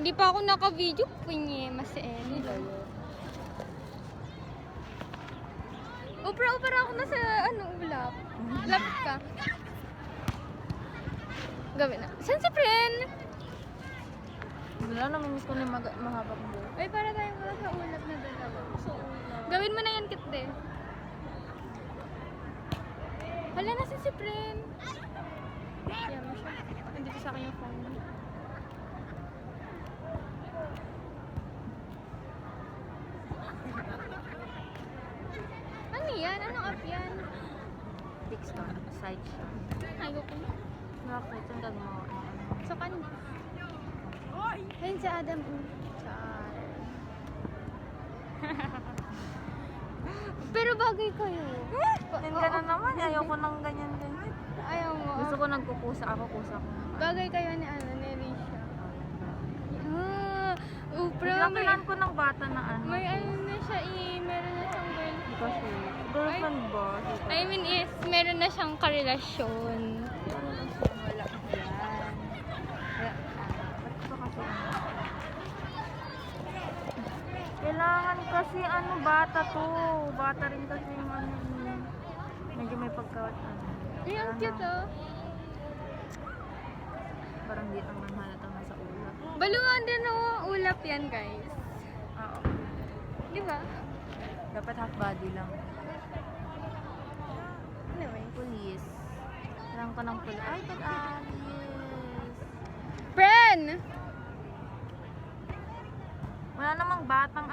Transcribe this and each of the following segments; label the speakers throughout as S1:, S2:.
S1: Hindi pa ako naka-video. Punye, masen. Upra ako na sa ulap. Lapit ka. Gawin na. Saan si Pren?
S2: Wala na, miss ko na yung mahabang buhok.
S1: Ay, para tayong wala sa ulap na dalawa. Gawin mo na yan, Kitde. Wala na si Pren. Yan mo siya. Andito sa akin yung phone. Ano yan? Anong app yan?
S2: TikTok, side siya.
S1: Ayoko na.
S2: Bakit? Ang gagawa mo?
S1: Sa kanila. Ayun si Adam. Char. Pero bagay kayo.
S2: Yan ka na naman. Ayoko ng ganyan-ganyan.
S1: Ayaw mo.
S2: Gusto ko nagkukusa ako, kusa ko.
S1: Bagay kayo ni Risha.
S2: Biglakilan ko ng bata na
S1: May na siya meron na siyang
S2: Kasi, girlfriend ba?
S1: I mean is, meron na siyang karelasyon.
S2: Wala yan. Ba't ba kasi kailangan kasi bata to. Bata rin kasi yung medyo may pagkawat.
S1: Ay, ang cute
S2: Parang di naman halata nasa ulap.
S1: Baluan din ulap yan, guys.
S2: Oo.
S1: Di ba?
S2: Dapat half body lang.
S1: Anyway.
S2: Police. Kailangan ko ng police. Ay, yes.
S1: Pren!
S2: Wala namang batang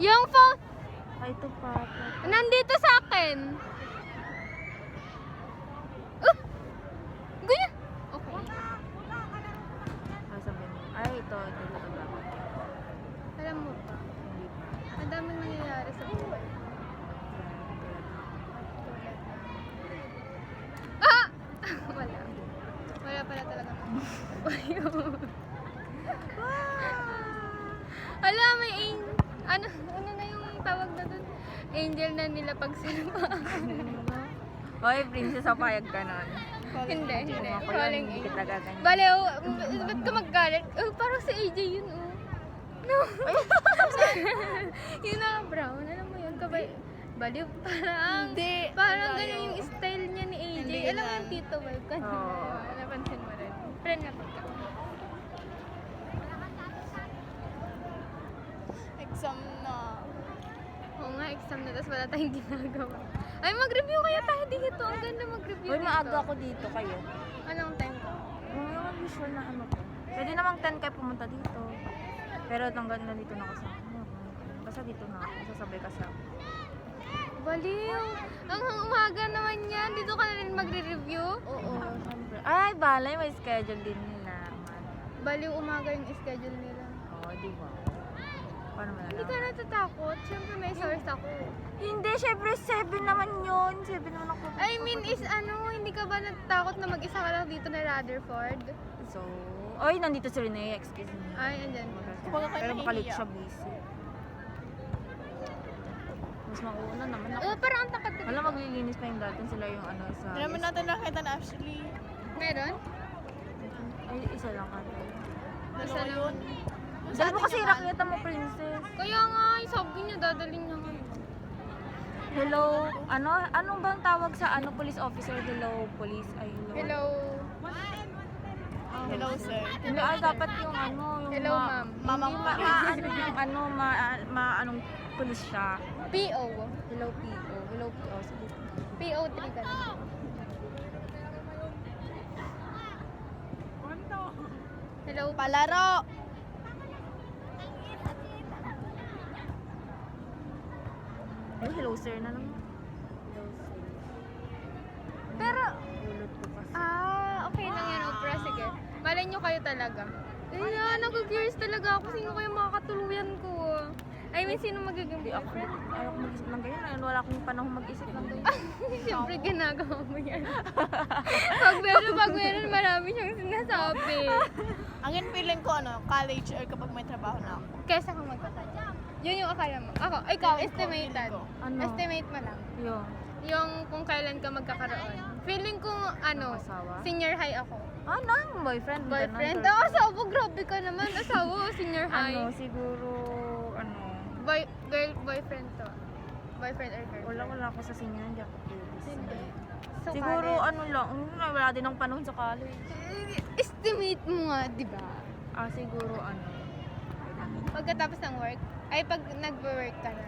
S1: Yung phone,
S2: Ay, ito pa.
S1: nandito sa akin. Ganyan. Okay.
S2: Ay, sabihin mo. Ay, ito ba?
S1: Alam mo pa,
S2: Hindi pa.
S1: ang daming nangyayari sa buhay. Ah! Wala. Wala pala talaga. Ala, may ano na yung tawag na dun? Angel na nila pag
S2: Hoy, princess, papayag ka nun.
S1: Hindi.
S2: Ako yun,
S1: Calling
S2: hindi
S1: angel.
S2: kita gaganyan.
S1: Bale, ba't ka maggalit? Parang si AJ yun, No. Yun na, brown. Alam mo yun, baliw. Parang ganyan yung style niya ni AJ.
S3: Hindi
S1: Alam mo
S3: lang.
S1: yung Tito Vibe ka.
S2: Oo.
S1: Napansin mo rin. Friend na pagka.
S3: Exam na.
S1: Oo nga, exam na. Tapos wala tayong ginagawa. Ay, mag-review kaya tayo dito. Ang ganda mag-review
S2: Hoy,
S1: dito.
S2: maaga ako dito kayo.
S1: Anong time ko?
S2: Yung usual na ko. Pwede namang 10 kayo pumunta dito. Pero hanggang na dito na kasi ako. Basta dito na ako. Sasabay kasi ako.
S1: Baliw. Ang umaga naman yan. Dito ka na rin magre-review.
S2: Oo, siyempre. Ay, balay. May schedule din nila.
S1: Baliw umaga yung schedule nila.
S2: Oo, di ba? Paano
S1: Hindi ka
S2: malalaman?
S1: natatakot. Siyempre may source ako.
S2: Hindi, syempre 7 naman yun. 7 naman ako.
S1: I mean is hindi ka ba natatakot na mag-isa ka lang dito na Rutherford?
S2: So, oy, nandito si Renee. Excuse me.
S1: Ay, andyan.
S3: Kapag ako
S2: Pero makalit
S3: nahihiya.
S2: siya busy. Mas mauna naman ako.
S1: Parang ang takot ko.
S2: Wala, maglilinis pa yung datin sila yung sa...
S3: Hindi naman natin nakita na actually.
S1: Meron?
S2: Ay, isa lang kami.
S1: Isa
S3: Dalawa
S1: lang.
S3: yun.
S2: Dahil mo kasi raketa mo, princess.
S1: Kaya nga, sabi niya, dadalhin niya ngayon.
S2: Hello, anong bang tawag sa police officer? Hello, police. Ay, hello.
S1: Hello.
S3: Hello, sir.
S2: Hindi, ay, dapat yung yung
S1: Hello, ma'am.
S3: Mama
S2: Hindi,
S3: ko.
S2: anong police siya.
S1: PO.
S2: Hello, PO. Hello, PO. Sige.
S1: PO3 ka na. Hello.
S3: Palaro!
S2: Ay, hello, sir na naman. Hello, sir.
S1: Pero,
S2: Ulot ko kasi.
S1: okay lang yan, Oprah. Sige. Malay nyo kayo talaga. Ay, nag-curious talaga ako. Sino kayo makakatuluyan ko? I mean, sino magiging
S2: Hindi ako.
S1: boyfriend?
S2: Ayaw ko mag-isip ng ganyan. Ayun, wala akong panahon mag-isip ng ganyan.
S1: Siyempre, ginagawa mo yan. pag meron, marami siyang sinasabi.
S3: Ang feeling ko, college or kapag may trabaho na ako.
S1: Kesa kung yun yung akala mo. Ako, ikaw,
S3: Feeling ko,
S1: estimated.
S3: feeling ko.
S2: Ano?
S1: Estimate mo lang.
S2: Yun.
S1: Yung kung kailan ka magkakaroon. Feeling ko,
S2: Asawa?
S1: senior high ako.
S2: Nang boyfriend.
S1: Boyfriend?
S2: ganun.
S1: Asawa, grabe ka naman. Asawa, senior high.
S2: Siguro,
S1: Boyfriend to. Boyfriend or girlfriend?
S2: wala ako sa senior, hindi ako curious.
S1: Hindi. So,
S2: Siguro,
S1: college.
S2: wala din akong panahon sa college.
S1: Estimate mo nga, di ba?
S2: Siguro,
S1: Pagkatapos ng work? Ay, pag nag-work ka na.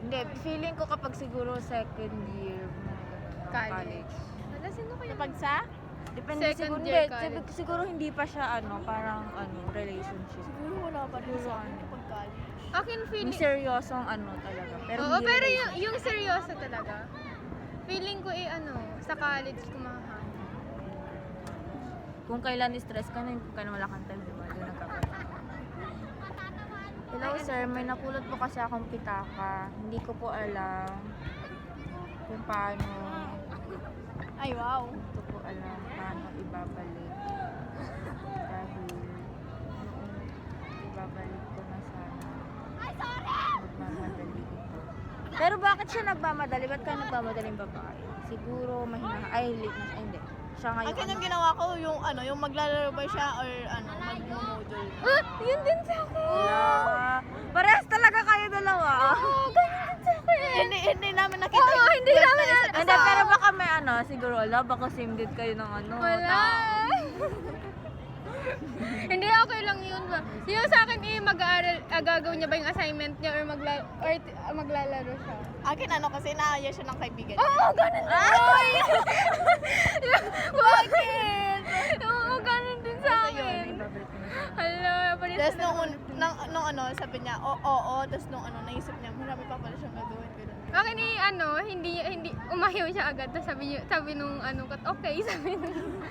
S2: Hindi, feeling ko kapag siguro second year
S1: College. Wala, sino kayo?
S3: Kapag sa?
S2: Depende
S1: Second
S2: siguro,
S1: year
S2: hindi,
S1: college.
S2: siguro hindi pa siya parang relationship.
S3: Siguro wala pa rin sa akin kapag college.
S1: Akin
S2: Yung
S1: feeling...
S2: seryosong talaga. Pero
S1: Oo,
S2: hindi
S1: pero
S2: relationship.
S1: yung seryoso talaga. Feeling ko sa college ko makahanap.
S2: Kung kailan stress ka na, kung kailan wala kang time, diba? Doon nagkakataon. Hello sir, may napulot po kasi akong pitaka. Hindi ko po alam kung paano.
S3: Ay, wow.
S2: Hindi ko po alam paano ibabalik. Dahil ibabalik ko na sana. Magmamadali ito. Pero bakit siya nagmamadali? Ba't ka nagmamadaling babae? Siguro mahina. Ay, late na siya. Hindi. Siya ngayon.
S3: Ang kanyang ginawa ko, yung maglalaro ba siya or mag-model.
S1: Yun din sa akin!
S2: Wala. Parehas talaga kayo dalawa.
S1: Oo, ganyan din sa akin!
S3: Hindi namin nakita.
S1: Oo, hindi namin na...
S2: Hindi, pero baka may siguro baka same date kayo ng
S1: Wala!
S2: tao.
S1: Hindi, okay lang yun ba? Yung sa akin mag-aaral, gagawin niya ba yung assignment niya or maglalaro siya?
S3: Akin kasi naaya siya ng kaibigan.
S1: Oo, ganun din! Ay! Bakit? Oo, ganun din sa akin. Hala, palit
S3: Tapos nung sabi niya, oo, tapos nung naisip niya, marami pa pala siyang gagawin. Ganun.
S1: Akin hindi umayaw siya agad. Tapos sabi nung okay, sabi nung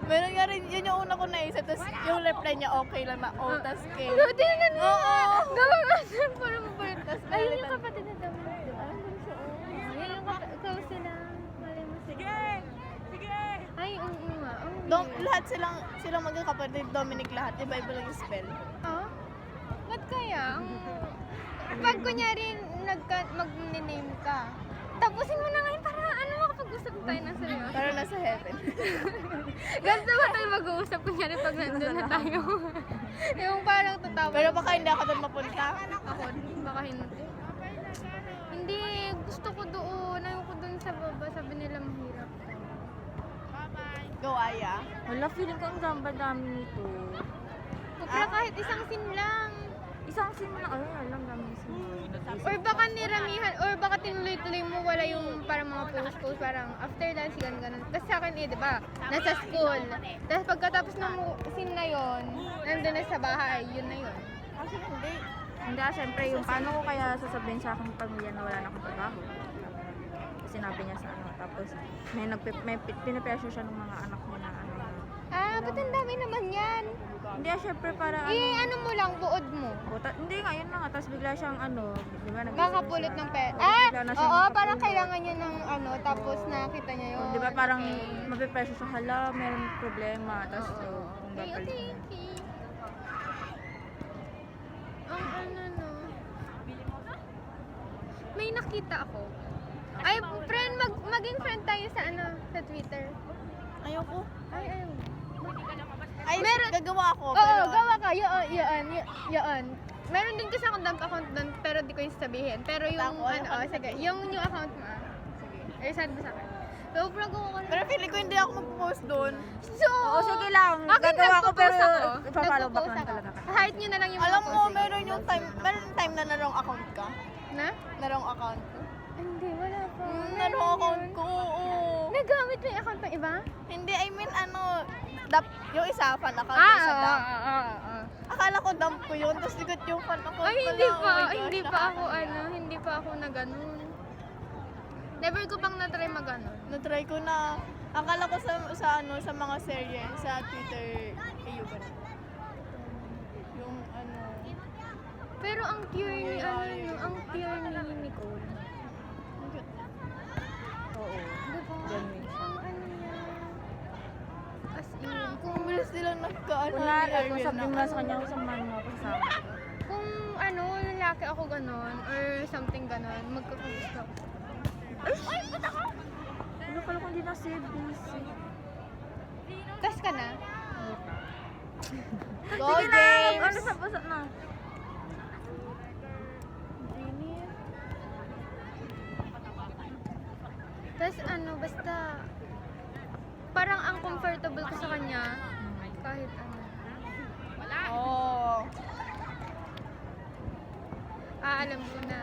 S3: Meron nga rin, yun yung una ko naisip, tapos yung reply niya, okay lang na, tas K.
S1: Ano, tingnan mo!
S3: Oo.
S1: Gawin mo siya para mapalit.
S3: Tas
S1: Ayun yung
S3: nalitan.
S1: kapatid na Dominic, di ba? Yan yung close sila. Malay mo sila. Ay, oo nga.
S3: Lahat silang magkakapatid, Dominic lahat, iba-iba lang yung spell.
S1: Ah? Ba't kaya? Pag kunyari mag-name ka, tapusin mo na ngayon para makapag-usap tayo ng seryoso.
S3: Pero nasa heaven.
S1: Ganito ba tayo mag-uusap kunyari pag nandun na tayo? Yung parang tatawa.
S3: Pero baka hindi ako doon mapunta.
S1: Ako, baka hindi. Hindi, gusto ko doon. Ayoko doon sa baba. Sabi nila mahirap.
S3: Go, Aya.
S2: Wala, feeling ko ang dami nito.
S1: Pero kahit isang scene lang.
S2: Isang scene na, alam dami scene.
S1: Or baka niramihan, or baka tinuloy-tuloy mo wala yung parang mga post-post, parang after dance, ganun. Kasi sa akin di ba, nasa school. Tapos pagkatapos ng scene na yon, nandun na sa bahay, yun na yun.
S3: Actually, hindi.
S2: Hindi, syempre, yung paano ko kaya sasabihin sa aking pamilya na wala na akong trabaho. Sinabi niya sa tapos may pinapressure siya ng mga anak mo na
S1: Ba't ang dami naman yan?
S2: Hindi, syempre para
S1: Ano mo lang, buod mo.
S2: Hindi nga, yun na nga. Tapos bigla siyang di ba,
S1: Makapulot ng pera.
S2: Bigla na siyang
S1: Oo,
S2: makapulot.
S1: parang kailangan niya ng tapos nakita niya yun.
S2: Di ba parang
S1: Okay.
S2: mapipressure siya, hala, meron problema. Tapos kung
S1: Okay,
S2: babalik.
S1: okay. Ang may nakita ako. Ay, friend, maging friend tayo sa sa Twitter.
S3: Ayoko.
S1: Ay, ayaw.
S3: Ay,
S1: Meron-
S3: gagawa ako.
S1: Oo,
S3: pero,
S1: gawa ka. Yun. Meron din kasi akong dump account doon, pero di ko yung sabihin. Pero yung, sige, yung new account mo, sige. Ay, send mo sa akin. Sobrang gawa ko.
S3: Pero feeling ko hindi ako mag-post doon.
S1: So,
S2: Oo, sige lang.
S1: Akin
S2: Gagawa ko, pero
S1: nagpo-post ako.
S2: ipapollow back
S1: Nagpo-post
S2: lang
S1: ako.
S2: talaga.
S1: Heart nyo na lang yung
S3: Alam
S1: mga
S3: mo,
S1: post.
S3: meron time na narong account ka.
S1: Na?
S3: Narong account ko.
S1: Hindi, wala pa.
S3: Narong account ko, oo.
S1: Nagamit mo yung account ng iba?
S3: Hindi, I mean, yung isa, fan account, yung isa dump. Akala ko dump ko yun, tapos ligot yung fan account
S1: Ay,
S3: pala.
S1: hindi
S3: Oh
S1: pa.
S3: my gosh,
S1: Hindi pa ako, hindi pa ako na ganun. Never ko pang na-try mag-ganon.
S3: Na-try ko na. Akala ko sa mga serye, sa Twitter, ayun ba? Yung
S1: Pero ang pure ni, ang pure ni Nicole.
S2: Oo.
S1: Diba?
S2: Ganun.
S1: Ang niya. As in,
S3: kung bilis nilang nagkaano
S2: Kunwari,
S3: ni
S2: kung
S3: Ariel
S2: sabihin mo sa kanya, samahan mo ako kasama.
S1: kung lalaki ako ganon, or something ganon, magkakagusto ako.
S2: Ano pala kung hindi na CBC?
S1: Tas ka na?
S3: Go,
S2: Sige na,
S3: James!
S2: ano sa basa na?
S1: Tas ano, basta parang ang comfortable ko sa kanya kahit ano.
S3: Oh.
S1: Alam ko na.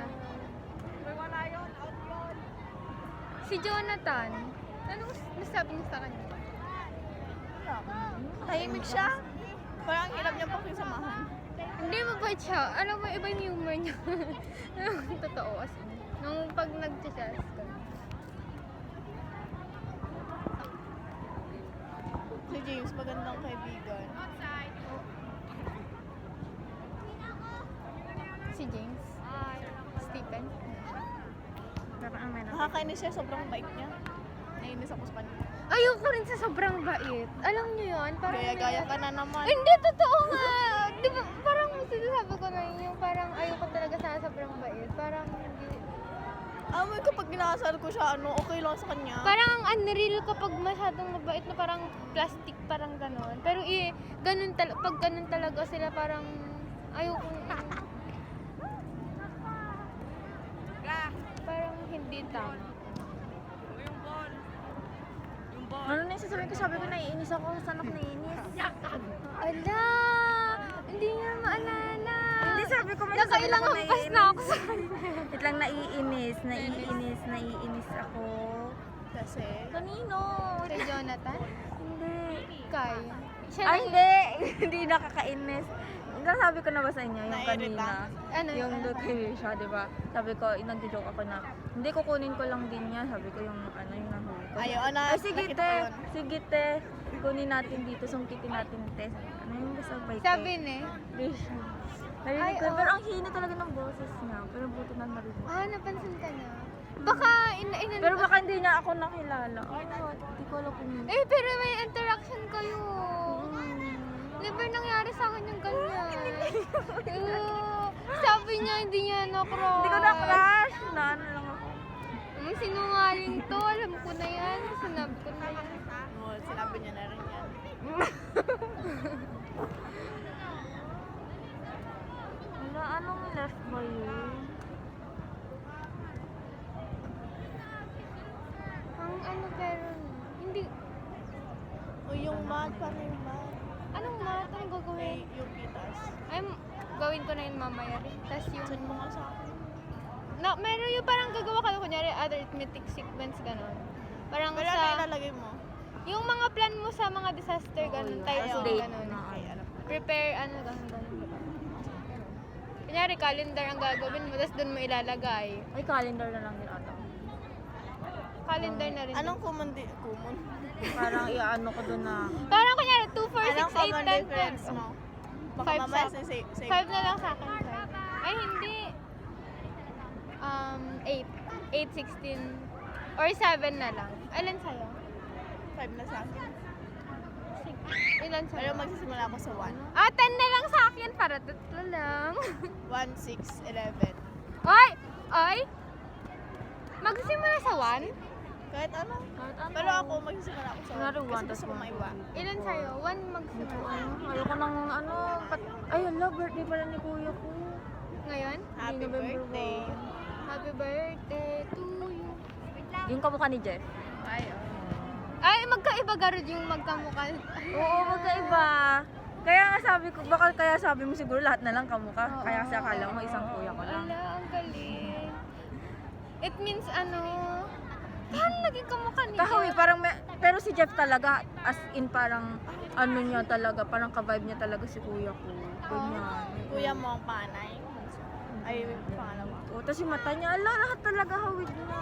S1: Si Jonathan, anong nasabi niya sa kanya?
S3: Tahimik siya. Parang ang hirap niya pakisamahan.
S1: Hindi, mabait siya. Alam mo, iba yung humor niya. Totoo as in. Nung pag nag-chess ka.
S3: Si James, magandang kaibigan.
S1: Si James. Stephen.
S2: Parang may
S3: Nakakainis siya, sobrang bait niya. Nainis ako sa kanya.
S1: Ayoko rin sa sobrang bait. Alam niyo yun? Parang
S3: Gaya-gaya ka na naman.
S1: Hindi, totoo nga. Di ba, parang sinasabi ko na yun, yung parang ayoko talaga sa sobrang bait. Parang hindi.
S3: Alam mo, kapag ginakasal ko siya, ano, okay lang sa kanya.
S1: Parang ang unreal kapag masyadong mabait na parang plastic, parang ganon. Pero pag ganon talaga sila, parang ayoko. Parang hindi tama.
S2: Ano na yung sasabihin ko? Sabi ko naiinis ako. Saan ako naiinis?
S1: Ala! Hindi niya maalala.
S2: Hindi, sabi ko may
S1: Nakailang
S2: sasabihin
S1: hampas na ako sa
S2: Wait lang, naiinis ako.
S3: Kasi,
S2: Kanino?
S1: Kay Jonathan?
S2: Hindi.
S1: Kay? Siya
S2: Ay,
S1: lang-
S2: hindi! Hindi nakakainis. Sabi ko na ba sa inyo, yung
S3: Naiirita?
S2: kanina?
S1: Ano
S2: Yung
S1: ano?
S2: look kay siya, di ba? Sabi ko, nag-joke ako na, hindi kukunin ko lang din yan. Sabi ko yung, yung nahuli ko.
S3: ayaw, na,
S2: Ay, sige
S3: nakita
S2: te,
S3: ko yun.
S2: sige te. Kunin natin dito, sungkitin natin te. Ano yung sabay te?
S1: Sabi ni,
S2: Dish.
S1: Ay,
S2: Narinig ko,
S1: oo.
S2: pero ang hina talaga ng boses niya. Pero buti na narinig.
S1: napansin ka na. Baka
S2: Pero baka hindi niya ako nakilala. Hindi ko alam kung...
S1: pero may interaction kayo. Never nangyari sa akin yung ganyan. Sabi niya, hindi niya na-crush.
S2: Hindi ko na-crush. Naano lang ako.
S1: Sinungaling to, alam ko na yan. Sinabi ko na yan.
S3: Oh, sinabi niya na rin yan.
S2: Wala, anong left ba yun?
S1: Ang ano pero, hindi,
S3: O yung math, paano yung math?
S1: anong math? Anong gagawin?
S3: Yung pitas.
S1: Gawin ko na yun mamaya rin. Tapos yung,
S3: Send mo nga sa akin.
S1: meron yung parang gagawa ka, kunyari, arithmetic sequence, gano'n. Parang
S3: Pero ano
S1: sa,
S3: ilalagay mo?
S1: yung mga plan mo sa mga disaster, gano'n, types
S3: Ayun.
S1: ng
S2: Date
S1: gano'n.
S2: na.
S3: Okay, alam ko.
S1: Prepare, gano'n. Kunyari, calendar ang gagawin mo, tapos doon mo ilalagay.
S2: Ay, calendar na lang din ata.
S1: Calendar na rin.
S3: Anong common?
S2: Parang iaano ko doon na...
S1: Parang kunyari, 2, 4, 6,
S3: Anong
S1: 8,
S3: common
S1: 10,
S3: difference
S1: 12.
S3: mo? Baka
S1: Five
S3: mamaya
S1: sa-
S3: save.
S1: 5 na lang sa akin. 5. Ay, hindi. 8. 8, 16. Or 7 na lang. Ilan sa'yo?
S3: 5 na sa akin.
S1: Ilan sa'yo?
S3: Pero magsisimula ako sa
S1: 10 na lang sa akin. Para tatlo lang.
S3: 1. 1, 6, 11.
S1: Oy! Oy! Magsisimula sa 1?
S3: Kahit ano.
S2: Kahit ano.
S3: Pero ako magsisimula ako sa 1.
S2: Kunwari,
S3: Kasi
S2: one,
S3: gusto
S2: tas
S3: ko
S2: one.
S3: maiwa.
S1: Ilan sa'yo? 1 magsimula.
S2: Ayoko nang ay, hala, birthday pala ni kuya ko.
S1: Ngayon?
S3: Happy
S2: November
S3: birthday.
S2: 1.
S1: Happy birthday to you.
S2: Yung kamukha ni Jeff.
S1: Ay, magkaiba garod yung magkamukha.
S2: Oo, magkaiba. Kaya nga sabi ko, baka kaya sabi mo siguro lahat na lang kamukha.
S1: Oo.
S2: Kaya kasi akala mo isang kuya ko lang.
S1: Ala, ang galing. It means paano naging kamukha ni
S2: Kahawi,
S1: Jeff?
S2: parang pero si Jeff talaga, as in parang, ano niya talaga, parang ka-vibe niya talaga si kuya ko. Ganyan.
S3: Kuya mo ang panay. Ay, pangalawa.
S2: Oo, tapos yung mata niya, ala, lahat talaga hawig na.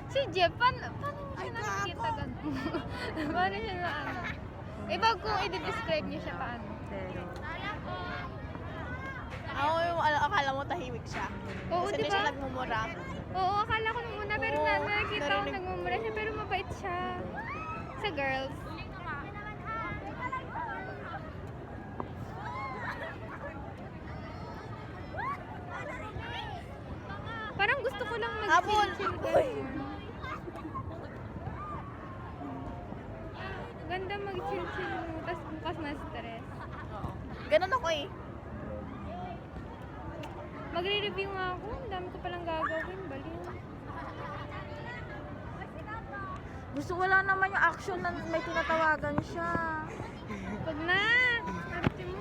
S1: Si Jeff, paano mo siya nakikita ganun? Paano siya na Iba kung i-describe niyo siya paano.
S2: Pero,
S3: Ako yung akala mo tahimik siya.
S1: Oo,
S3: Kasi
S1: di
S3: di siya
S1: ba?
S3: nagmumura.
S1: Oo, akala ko nung una, pero
S3: Oo,
S1: nakita ko
S3: narinig-
S1: nagmumura siya, pero mabait siya. Sa girls. Parang gusto ko lang
S3: Habol!
S1: mag-chill. Maganda mag-chill-chill mo, tapos bukas na stress.
S3: Ganun ako eh.
S1: Magre-review nga ako, ang dami ko palang gagawin, baliw.
S2: Gusto wala naman yung action na may tinatawagan siya.
S1: Pag na! Arte mo.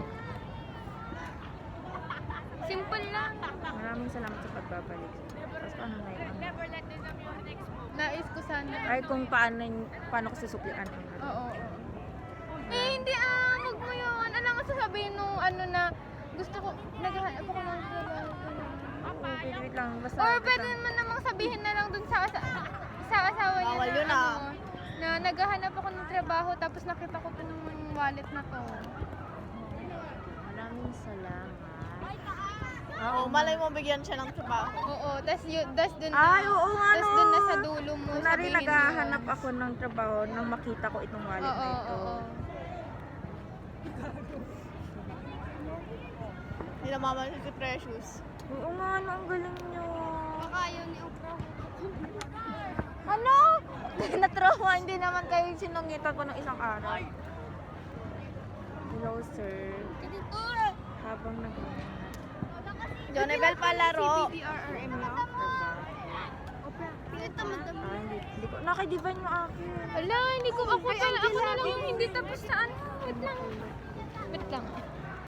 S1: Simple lang.
S2: Maraming salamat sa pagbabalik. Tapos paano na yun?
S1: Nais ko sana.
S2: Ay kung paano ko susuklian.
S1: Oo. Eh, hindi wag mo yun. Ano nga sasabihin nung ano na gusto ko, naghahanap ako ng trabaho.
S2: Wait lang. Basta
S1: Or pwede naman namang sabihin na lang dun sa asawa niya
S3: Bawal
S1: na,
S3: yun,
S1: na naghahanap ako ng trabaho tapos nakita ko to ng wallet na to.
S2: maraming salamat.
S3: Oo, malay mo bigyan siya ng trabaho.
S1: Oo, tas dun na,
S2: Ay, oo nga
S1: tas
S2: no.
S1: dun na sa dulo mo
S2: Kunwari
S1: sabihin mo.
S2: naghahanap ako ng trabaho nang makita ko itong wallet
S1: Oo,
S2: na ito.
S1: oo.
S3: Hindi na mama si Precious.
S2: Oo nga no, ang galing nyo.
S1: Baka yun yung
S2: Ano? Natrauma, hindi naman kayo sinungitan ko ng isang araw. Hello, sir. Habang naghahanap
S3: Jonebel palaro.
S1: CBDRRM lang.
S2: hindi ko. Nakidiban yung akin.
S1: Wala, hindi ko ako pala. Ako na lang yung hindi tapos sa ano. Wait lang.